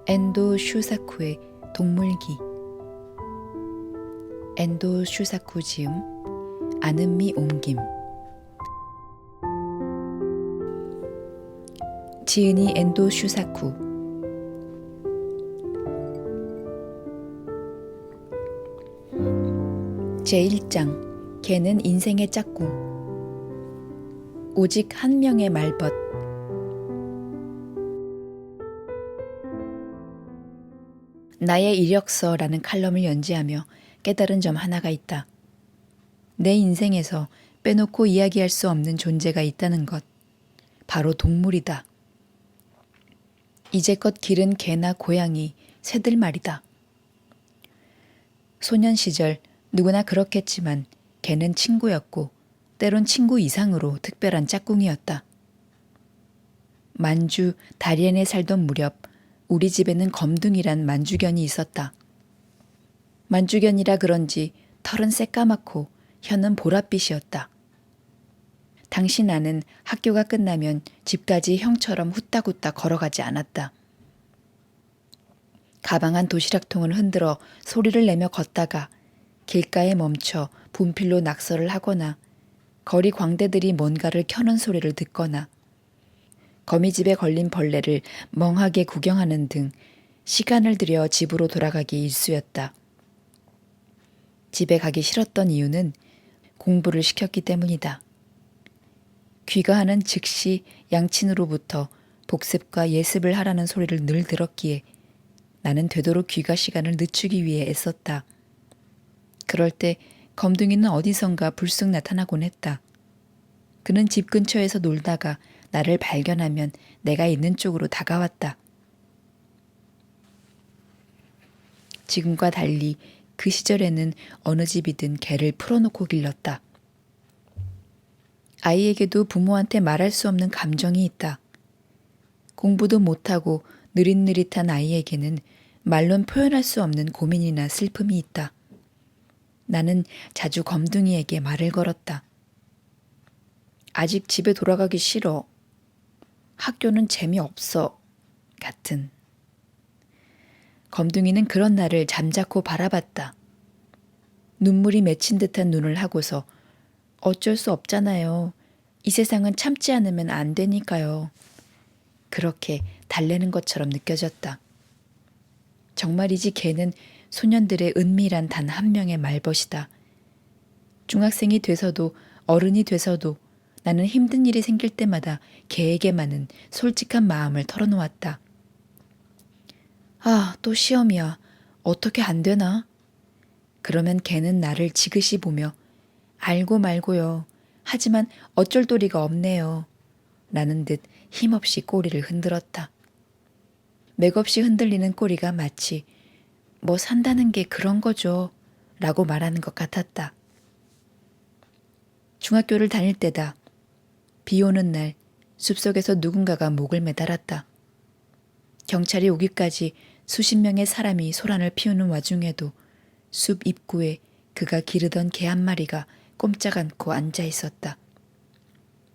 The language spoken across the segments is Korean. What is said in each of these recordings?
엔도 슈사쿠의 동물기. 엔도 슈사쿠 지음, 아는미 옮김. 지은이 엔도 슈사쿠. 제1장. 개는 인생의 짝꿍. 오직 한 명의 말벗. 나의 이력서라는 칼럼을 연재하며 깨달은 점 하나가 있다. 내 인생에서 빼놓고 이야기할 수 없는 존재가 있다는 것. 바로 동물이다. 이제껏 기른 개나 고양이, 새들 말이다. 소년 시절 누구나 그렇겠지만 개는 친구였고 때론 친구 이상으로 특별한 짝꿍이었다. 만주 다리엔에 살던 무렵 우리 집에는 검둥이란 만주견이 있었다. 만주견이라 그런지 털은 새까맣고 혀는 보랏빛이었다. 당시 나는 학교가 끝나면 집까지 형처럼 후딱후딱 걸어가지 않았다. 가방 안 도시락통을 흔들어 소리를 내며 걷다가 길가에 멈춰 분필로 낙서를 하거나 거리 광대들이 뭔가를 켜는 소리를 듣거나 거미집에 걸린 벌레를 멍하게 구경하는 등 시간을 들여 집으로 돌아가기 일쑤였다. 집에 가기 싫었던 이유는 공부를 시켰기 때문이다. 귀가하는 즉시 양친으로부터 복습과 예습을 하라는 소리를 늘 들었기에 나는 되도록 귀가 시간을 늦추기 위해 애썼다. 그럴 때 검둥이는 어디선가 불쑥 나타나곤 했다. 그는 집 근처에서 놀다가 나를 발견하면 내가 있는 쪽으로 다가왔다. 지금과 달리 그 시절에는 어느 집이든 개를 풀어놓고 길렀다. 아이에게도 부모한테 말할 수 없는 감정이 있다. 공부도 못하고 느릿느릿한 아이에게는 말론 표현할 수 없는 고민이나 슬픔이 있다. 나는 자주 검둥이에게 말을 걸었다. 아직 집에 돌아가기 싫어. 학교는 재미없어. 같은. 검둥이는 그런 나를 잠자코 바라봤다. 눈물이 맺힌 듯한 눈을 하고서 어쩔 수 없잖아요. 이 세상은 참지 않으면 안 되니까요. 그렇게 달래는 것처럼 느껴졌다. 정말이지 개는 소년들의 은밀한 단 한 명의 말벗이다. 중학생이 돼서도 어른이 돼서도 나는 힘든 일이 생길 때마다 개에게만은 솔직한 마음을 털어놓았다. 아, 또 시험이야. 어떻게 안 되나? 그러면 개는 나를 지그시 보며 알고 말고요. 하지만 어쩔 도리가 없네요. 라는 듯 힘없이 꼬리를 흔들었다. 맥없이 흔들리는 꼬리가 마치 뭐 산다는 게 그런 거죠. 라고 말하는 것 같았다. 중학교를 다닐 때다. 비 오는 날 숲속에서 누군가가 목을 매달았다. 경찰이 오기까지 수십 명의 사람이 소란을 피우는 와중에도 숲 입구에 그가 기르던 개 한 마리가 꼼짝 않고 앉아 있었다.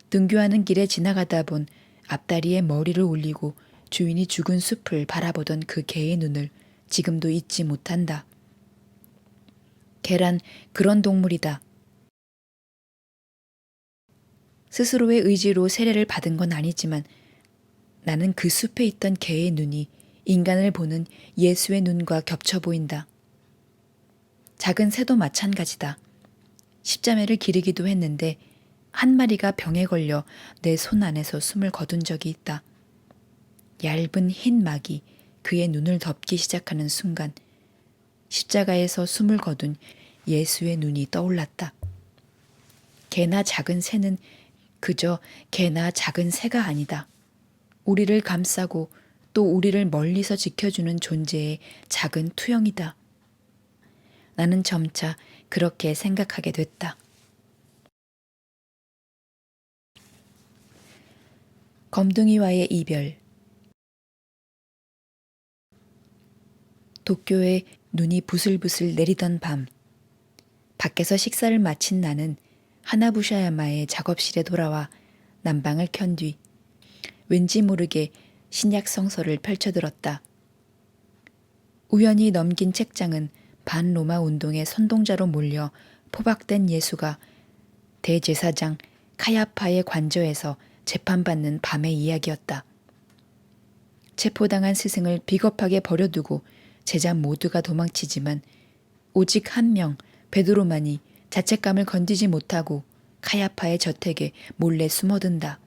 등교하는 길에 지나가다 본 앞다리에 머리를 올리고 주인이 죽은 숲을 바라보던 그 개의 눈을 지금도 잊지 못한다. 개란 그런 동물이다. 스스로의 의지로 세례를 받은 건 아니지만 나는 그 숲에 있던 개의 눈이 인간을 보는 예수의 눈과 겹쳐 보인다. 작은 새도 마찬가지다. 십자매를 기르기도 했는데 한 마리가 병에 걸려 내 손 안에서 숨을 거둔 적이 있다. 얇은 흰 막이 그의 눈을 덮기 시작하는 순간 십자가에서 숨을 거둔 예수의 눈이 떠올랐다. 개나 작은 새는 그저 개나 작은 새가 아니다. 우리를 감싸고 또 우리를 멀리서 지켜주는 존재의 작은 투영이다. 나는 점차 그렇게 생각하게 됐다. 검둥이와의 이별. 도쿄에 눈이 부슬부슬 내리던 밤, 밖에서 식사를 마친 나는 하나부샤야마의 작업실에 돌아와 난방을 켠 뒤 왠지 모르게 신약 성서를 펼쳐들었다. 우연히 넘긴 책장은 반로마 운동의 선동자로 몰려 포박된 예수가 대제사장 카야파의 관저에서 재판받는 밤의 이야기였다. 체포당한 스승을 비겁하게 버려두고 제자 모두가 도망치지만 오직 한 명 베드로만이 자책감을 건디지 못하고 카야파의 저택에 몰래 숨어든다.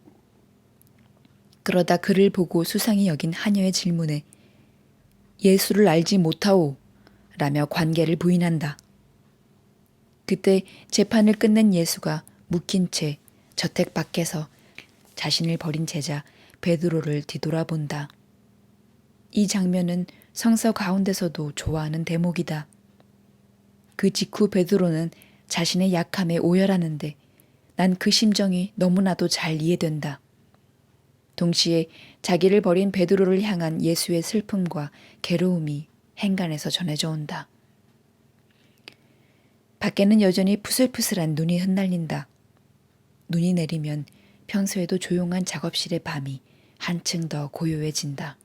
그러다 그를 보고 수상히 여긴 하녀의 질문에 예수를 알지 못하오 라며 관계를 부인한다. 그때 재판을 끝낸 예수가 묶인 채 저택 밖에서 자신을 버린 제자 베드로를 뒤돌아본다. 이 장면은 성서 가운데서도 좋아하는 대목이다. 그 직후 베드로는 자신의 약함에 오열하는데 난 그 심정이 너무나도 잘 이해된다. 동시에 자기를 버린 베드로를 향한 예수의 슬픔과 괴로움이 행간에서 전해져 온다. 밖에는 여전히 푸슬푸슬한 눈이 흩날린다. 눈이 내리면 평소에도 조용한 작업실의 밤이 한층 더 고요해진다.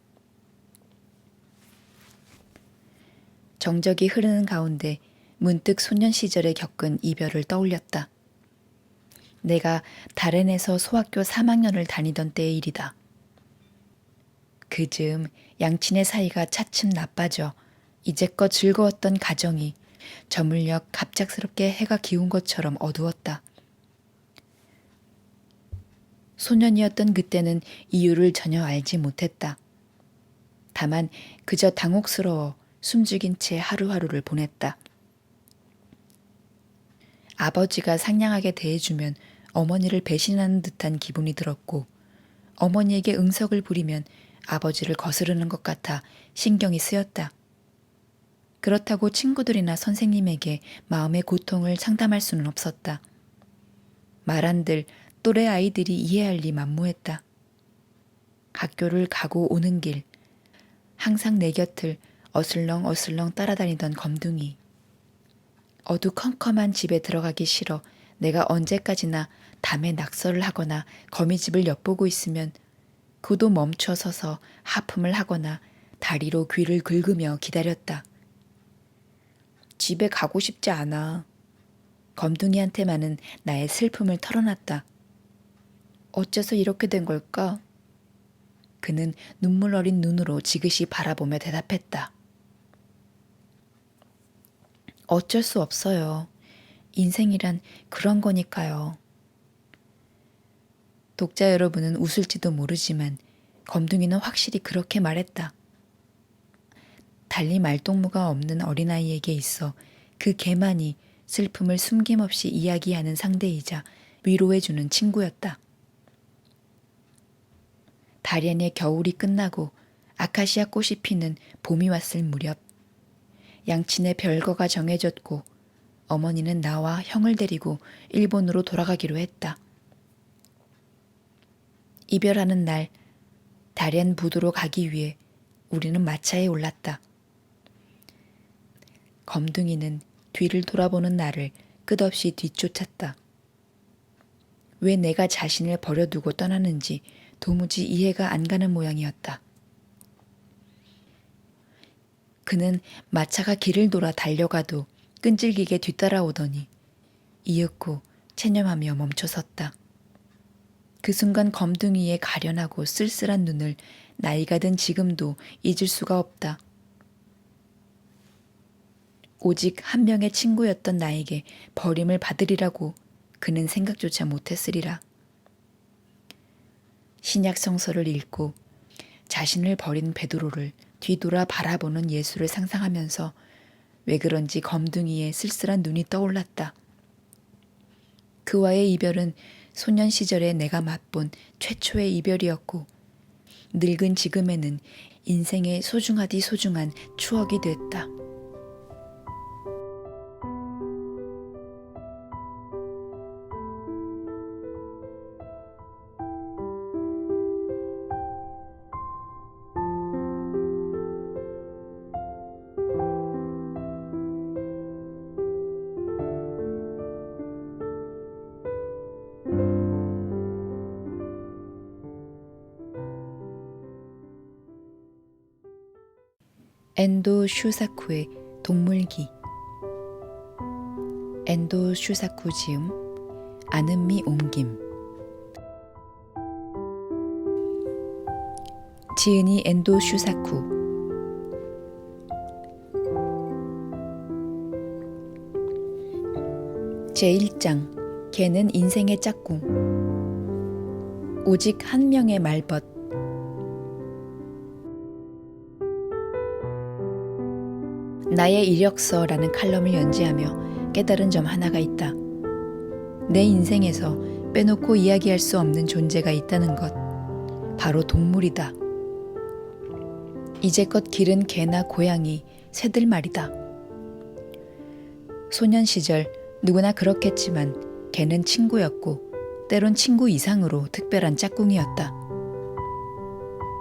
정적이 흐르는 가운데 문득 소년 시절에 겪은 이별을 떠올렸다. 내가 다렌에서 소학교 3학년을 다니던 때의 일이다. 그즈음 양친의 사이가 차츰 나빠져 이제껏 즐거웠던 가정이 저물녘 갑작스럽게 해가 기운 것처럼 어두웠다. 소년이었던 그때는 이유를 전혀 알지 못했다. 다만 그저 당혹스러워 숨죽인 채 하루하루를 보냈다. 아버지가 상냥하게 대해주면 어머니를 배신하는 듯한 기분이 들었고 어머니에게 응석을 부리면 아버지를 거스르는 것 같아 신경이 쓰였다. 그렇다고 친구들이나 선생님에게 마음의 고통을 상담할 수는 없었다. 말한들 또래 아이들이 이해할 리 만무했다. 학교를 가고 오는 길, 항상 내 곁을 어슬렁어슬렁 따라다니던 검둥이. 어두컴컴한 집에 들어가기 싫어 내가 언제까지나 담에 낙서를 하거나 거미집을 엿보고 있으면 그도 멈춰 서서 하품을 하거나 다리로 귀를 긁으며 기다렸다. 집에 가고 싶지 않아. 검둥이한테만은 나의 슬픔을 털어놨다. 어째서 이렇게 된 걸까? 그는 눈물 어린 눈으로 지그시 바라보며 대답했다. 어쩔 수 없어요. 인생이란 그런 거니까요. 독자 여러분은 웃을지도 모르지만 검둥이는 확실히 그렇게 말했다. 달리 말동무가 없는 어린아이에게 있어 그 개만이 슬픔을 숨김없이 이야기하는 상대이자 위로해주는 친구였다. 다렌의 겨울이 끝나고 아카시아 꽃이 피는 봄이 왔을 무렵 양친의 별거가 정해졌고 어머니는 나와 형을 데리고 일본으로 돌아가기로 했다. 이별하는 날 다렌 부두로 가기 위해 우리는 마차에 올랐다. 검둥이는 뒤를 돌아보는 나를 끝없이 뒤쫓았다. 왜 내가 자신을 버려두고 떠나는지 도무지 이해가 안 가는 모양이었다. 그는 마차가 길을 돌아 달려가도 끈질기게 뒤따라오더니 이윽고 체념하며 멈춰섰다. 그 순간 검둥이의 가련하고 쓸쓸한 눈을 나이가 든 지금도 잊을 수가 없다. 오직 한 명의 친구였던 나에게 버림을 받으리라고 그는 생각조차 못했으리라. 신약 성서를 읽고 자신을 버린 베드로를 뒤돌아 바라보는 예수를 상상하면서 왜 그런지 검둥이의 쓸쓸한 눈이 떠올랐다. 그와의 이별은 소년 시절에 내가 맛본 최초의 이별이었고 늙은 지금에는 인생의 소중하디 소중한 추억이 됐다. 엔도 슈사쿠의 동물기. 엔도 슈사쿠 지음, 아는미 옮김. 지은이 엔도 슈사쿠. 제1장. 개는 인생의 짝꿍. 오직 한 명의 말벗. 나의 이력서라는 칼럼을 연재하며 깨달은 점 하나가 있다. 내 인생에서 빼놓고 이야기할 수 없는 존재가 있다는 것. 바로 동물이다. 이제껏 기른 개나 고양이, 새들 말이다. 소년 시절 누구나 그렇겠지만 개는 친구였고 때론 친구 이상으로 특별한 짝꿍이었다.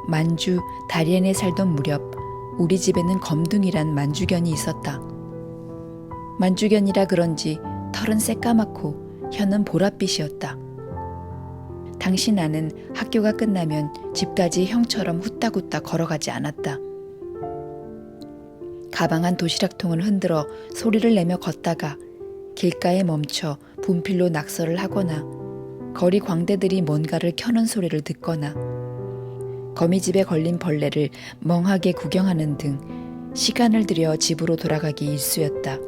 만주 다리엔에 살던 무렵 우리 집에는 검둥이란 만주견이 있었다. 만주견이라 그런지 털은 새까맣고 혀는 보랏빛이었다. 당시 나는 학교가 끝나면 집까지 형처럼 후딱후딱 걸어가지 않았다. 가방 안 도시락통을 흔들어 소리를 내며 걷다가 길가에 멈춰 분필로 낙서를 하거나 거리 광대들이 뭔가를 켜는 소리를 듣거나 거미집에 걸린 벌레를 멍하게 구경하는 등 시간을 들여 집으로 돌아가기 일쑤였다.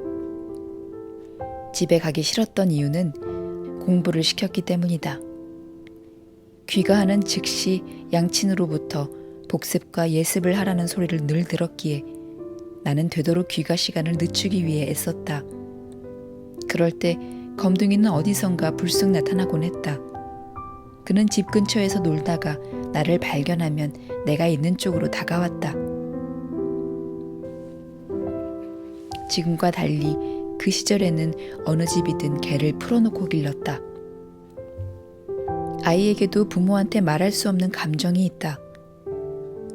집에 가기 싫었던 이유는 공부를 시켰기 때문이다. 귀가하는 즉시 양친으로부터 복습과 예습을 하라는 소리를 늘 들었기에 나는 되도록 귀가 시간을 늦추기 위해 애썼다. 그럴 때 검둥이는 어디선가 불쑥 나타나곤 했다. 그는 집 근처에서 놀다가 나를 발견하면 내가 있는 쪽으로 다가왔다. 지금과 달리 그 시절에는 어느 집이든 개를 풀어놓고 길렀다. 아이에게도 부모한테 말할 수 없는 감정이 있다.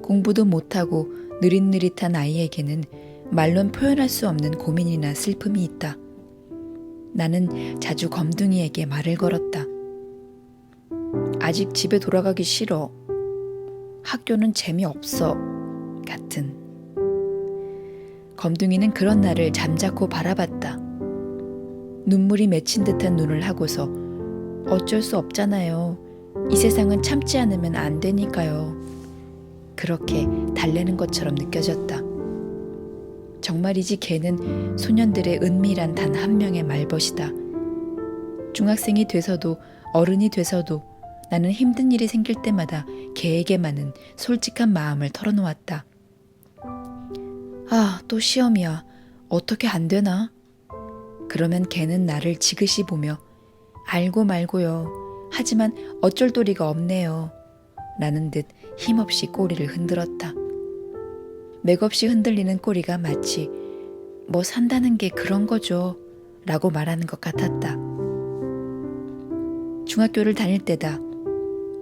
공부도 못하고 느릿느릿한 아이에게는 말론 표현할 수 없는 고민이나 슬픔이 있다. 나는 자주 검둥이에게 말을 걸었다. 아직 집에 돌아가기 싫어. 학교는 재미없어. 같은. 검둥이는 그런 나를 잠자코 바라봤다. 눈물이 맺힌 듯한 눈을 하고서 어쩔 수 없잖아요. 이 세상은 참지 않으면 안 되니까요. 그렇게 달래는 것처럼 느껴졌다. 정말이지 개는 소년들의 은밀한 단 한 명의 말벗이다. 중학생이 돼서도 어른이 돼서도 나는 힘든 일이 생길 때마다 개에게만은 솔직한 마음을 털어놓았다. 아, 또 시험이야. 어떻게 안 되나? 그러면 개는 나를 지그시 보며 알고 말고요. 하지만 어쩔 도리가 없네요. 라는 듯 힘없이 꼬리를 흔들었다. 맥없이 흔들리는 꼬리가 마치 뭐 산다는 게 그런 거죠. 라고 말하는 것 같았다. 중학교를 다닐 때다.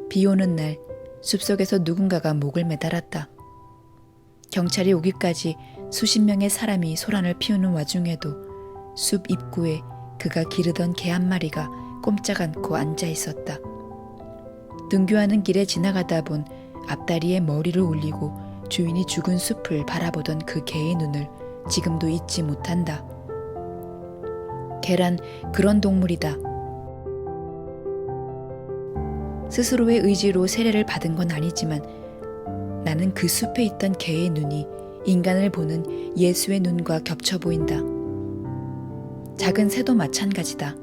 비 오는 날 숲속에서 누군가가 목을 매달았다. 경찰이 오기까지 수십 명의 사람이 소란을 피우는 와중에도 숲 입구에 그가 기르던 개 한 마리가 꼼짝 않고 앉아 있었다. 등교하는 길에 지나가다 본 앞다리에 머리를 올리고 주인이 죽은 숲을 바라보던 그 개의 눈을 지금도 잊지 못한다. 개란 그런 동물이다. 스스로의 의지로 세례를 받은 건 아니지만 나는 그 숲에 있던 개의 눈이 인간을 보는 예수의 눈과 겹쳐 보인다. 작은 새도 마찬가지다.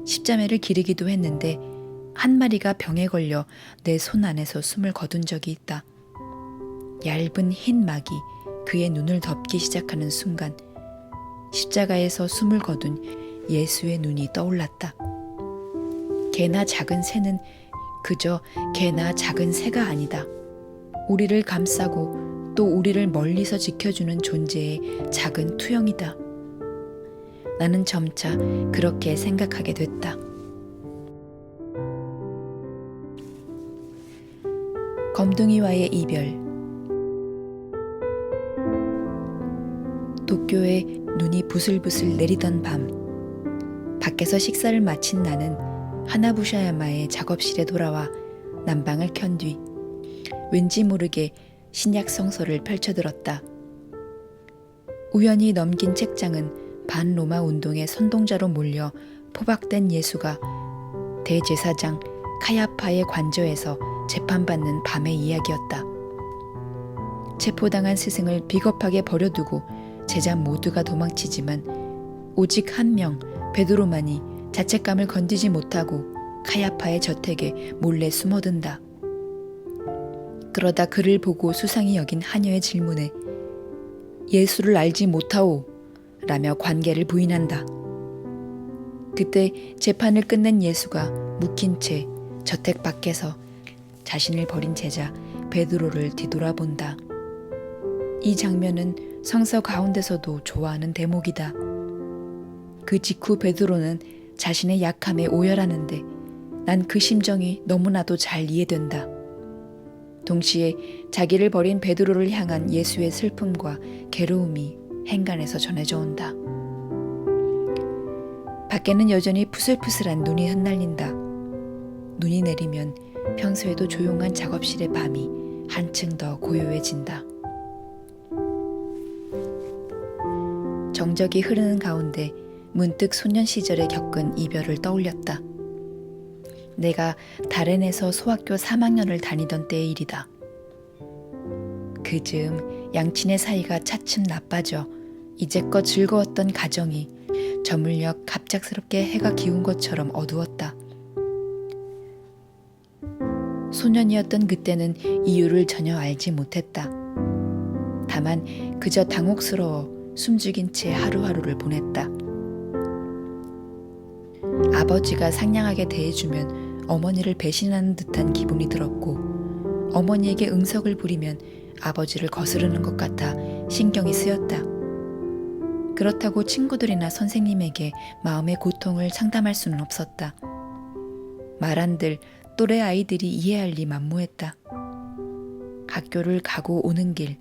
십자매를 기르기도 했는데 한 마리가 병에 걸려 내 손 안에서 숨을 거둔 적이 있다. 얇은 흰 막이 그의 눈을 덮기 시작하는 순간 십자가에서 숨을 거둔 예수의 눈이 떠올랐다. 개나 작은 새는 그저 개나 작은 새가 아니다. 우리를 감싸고 또 우리를 멀리서 지켜주는 존재의 작은 투영이다. 나는 점차 그렇게 생각하게 됐다. 검둥이와의 이별. 도쿄에 눈이 부슬부슬 내리던 밤, 밖에서 식사를 마친 나는 하나부샤야마의 작업실에 돌아와 난방을 켠 뒤 왠지 모르게 신약 성서를 펼쳐들었다. 우연히 넘긴 책장은 반로마 운동의 선동자로 몰려 포박된 예수가 대제사장 카야파의 관저에서 재판받는 밤의 이야기였다. 체포당한 스승을 비겁하게 버려두고 제자 모두가 도망치지만 오직 한 명 베드로만이 자책감을 건지지 못하고 카야파의 저택에 몰래 숨어든다. 그러다 그를 보고 수상히 여긴 하녀의 질문에 예수를 알지 못하오 라며 관계를 부인한다. 그때 재판을 끝낸 예수가 묵힌 채 저택 밖에서 자신을 버린 제자 베드로를 뒤돌아본다. 이 장면은 성서 가운데서도 좋아하는 대목이다. 그 직후 베드로는 자신의 약함에 오열하는데 난 그 심정이 너무나도 잘 이해된다. 동시에 자기를 버린 베드로를 향한 예수의 슬픔과 괴로움이 행간에서 전해져 온다. 밖에는 여전히 푸슬푸슬한 눈이 흩날린다. 눈이 내리면 평소에도 조용한 작업실의 밤이 한층 더 고요해진다. 정적이 흐르는 가운데 문득 소년 시절에 겪은 이별을 떠올렸다. 내가 다렌에서 소학교 3학년을 다니던 때의 일이다. 그 즈음 양친의 사이가 차츰 나빠져 이제껏 즐거웠던 가정이 저물녘 갑작스럽게 해가 기운 것처럼 어두웠다. 소년이었던 그때는 이유를 전혀 알지 못했다. 다만 그저 당혹스러워 숨죽인 채 하루하루를 보냈다. 아버지가 상냥하게 대해주면 어머니를 배신하는 듯한 기분이 들었고 어머니에게 응석을 부리면 아버지를 거스르는 것 같아 신경이 쓰였다. 그렇다고 친구들이나 선생님에게 마음의 고통을 상담할 수는 없었다. 말한들 또래 아이들이 이해할 리 만무했다. 학교를 가고 오는 길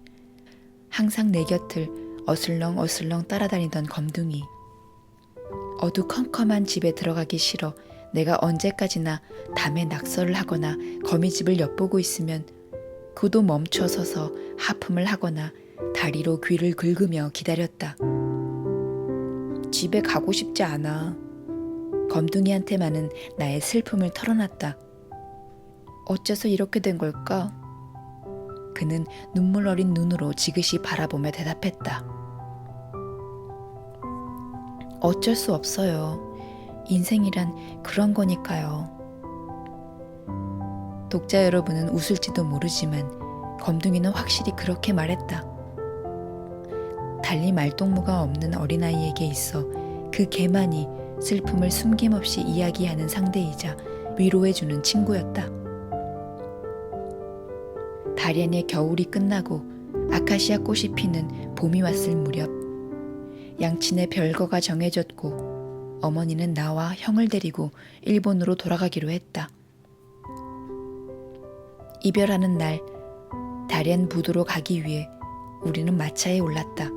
항상 내 곁을 어슬렁어슬렁 따라다니던 검둥이. 어두컴컴한 집에 들어가기 싫어 내가 언제까지나 담에 낙서를 하거나 거미집을 엿보고 있으면 그도 멈춰 서서 하품을 하거나 다리로 귀를 긁으며 기다렸다. 집에 가고 싶지 않아. 검둥이한테만은 나의 슬픔을 털어놨다. 어째서 이렇게 된 걸까? 그는 눈물 어린 눈으로 지그시 바라보며 대답했다. 어쩔 수 없어요. 인생이란 그런 거니까요. 독자 여러분은 웃을지도 모르지만 검둥이는 확실히 그렇게 말했다. 달리 말동무가 없는 어린아이에게 있어 그 개만이 슬픔을 숨김없이 이야기하는 상대이자 위로해주는 친구였다. 다렌의 겨울이 끝나고 아카시아 꽃이 피는 봄이 왔을 무렵 양친의 별거가 정해졌고 어머니는 나와 형을 데리고 일본으로 돌아가기로 했다. 이별하는 날 다렌 부두로 가기 위해 우리는 마차에 올랐다.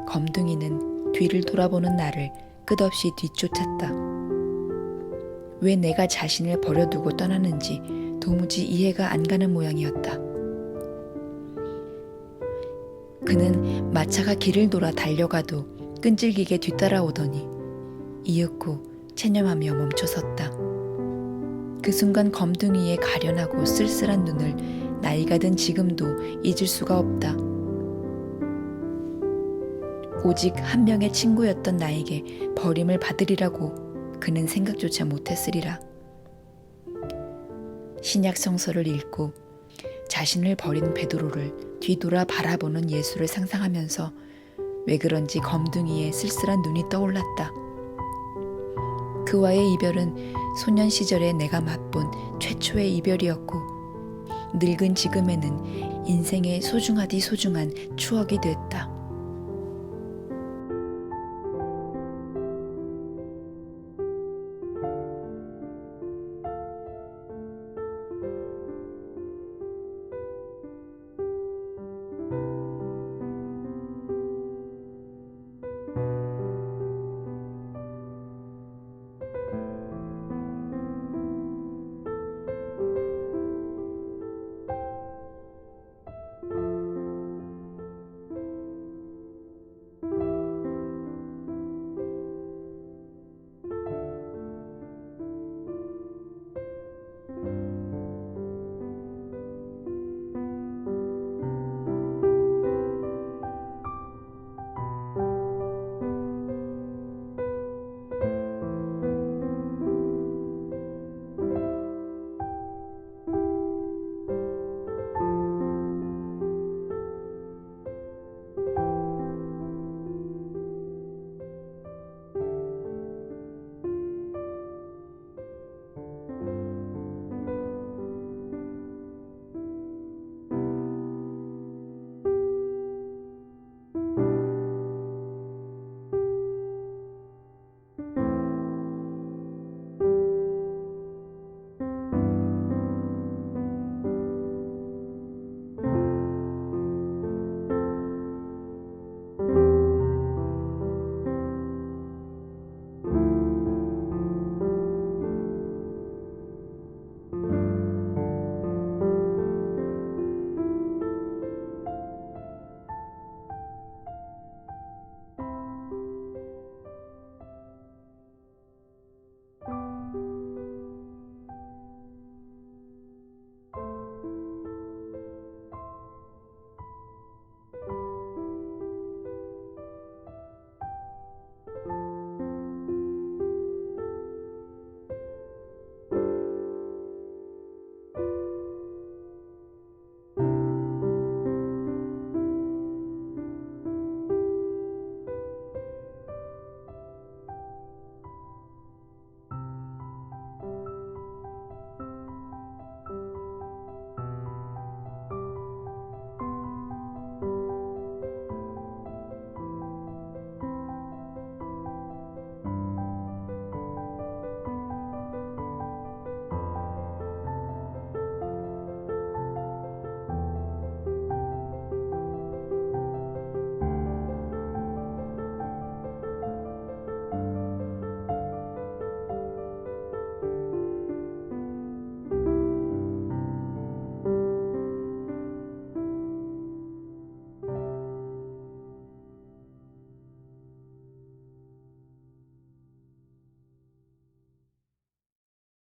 검둥이는 뒤를 돌아보는 나를 끝없이 뒤쫓았다. 왜 내가 자신을 버려두고 떠나는지 도무지 이해가 안 가는 모양이었다. 그는 마차가 길을 돌아 달려가도 끈질기게 뒤따라오더니 이윽고 체념하며 멈춰섰다. 그 순간 검둥이의 가련하고 쓸쓸한 눈을 나이가 든 지금도 잊을 수가 없다. 오직 한 명의 친구였던 나에게 버림을 받으리라고 그는 생각조차 못했으리라. 신약 성서를 읽고 자신을 버린 베드로를 뒤돌아 바라보는 예수를 상상하면서 왜 그런지 검둥이의 쓸쓸한 눈이 떠올랐다. 그와의 이별은 소년 시절에 내가 맛본 최초의 이별이었고 늙은 지금에는 인생의 소중하디 소중한 추억이 됐다.